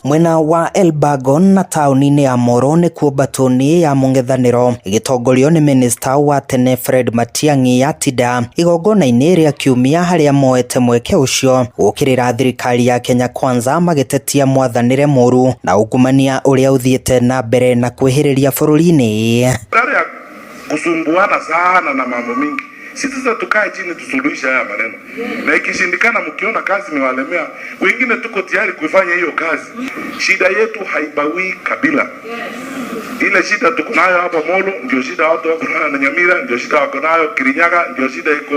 Mwena wa Elbagon na tauni-inĩ ya Moro nĩ kuo mbatũni ya mũng'ethanĩro ĩgĩtongorio nĩ minista wa tene Fred Matiang'i yatinda igongona-inĩ rĩa kiumia harĩa moete mweke ũcio gũkĩrĩra thirikari ya Kenya Kwanza magĩtetia mwathanĩre mũru na ungumania ũrĩa ũthiĩte na mbere na kwĩhĩrĩria bũrũri-inĩ. Kusumbuana sana na mambo mingi. Sisi sasa tukae chini tusuluhisha haya maneno. Na ikishindikana mkiona kazi imewalemea, wengine tuko tayari kufanya hiyo kazi. Shida yetu haibawi kabila. Ile shida tuko nayo hapa Molo, ndio shida watu wako nayo na Nyamira, ndio shida wako nayo Kirinyaga, ndio shida iko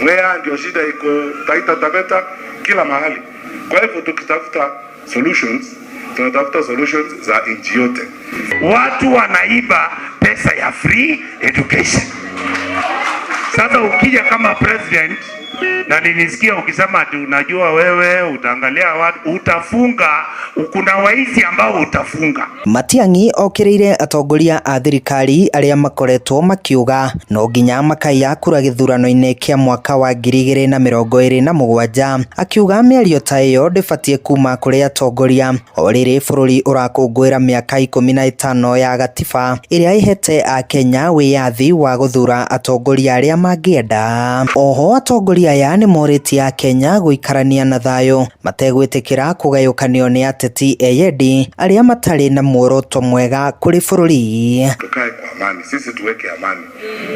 Mwea, ndio shida iko Taita Taveta, kila mahali. Kwa hivyo tukitafuta solutions, tunatafuta solutions za nchi yote. Watu wanaiba pesa ya free education. Sasa ukija kama president na nilisikia ukisema ati unajua wewe utaangalia watu utafunga, kuna waizi ambao utafunga. Matiang'i okĩrĩire atongoria a thirikari arĩa makoretwo makiuga no nginya makaiya kura gĩthurano-inĩ kĩa mwaka wa 2027, akiuga mĩario ta ĩyo ndĩbatie kuma kũrĩ atongoria o rĩrĩ bũrũri ũrakũngũĩra mĩaka 15 ya gatiba ĩrĩa ĩhete a Kenya wĩyathi wa gũthura atongoria arĩa mangĩenda. Oho atongoria aya nĩ morĩtie a Kenya gũikarania na thayũ mategwĩtĩkĩra kũgayũkanio nĩ ateti eyendi arĩa matarĩ na muoroto mwega kũrĩ bũrũri. Tukae kwa amani, sisi tuweke amani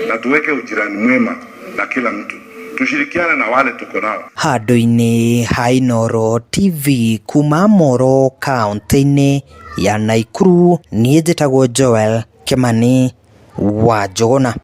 na tuweke ujirani mwema na kila mtu, tushirikiane na wale tuko nao. Handũ-inĩ ha Inooro TV kuma Moro kaunti-inĩ ya Nakuru, niĩ njĩtagwo Joel Kimani wa Njũgũna.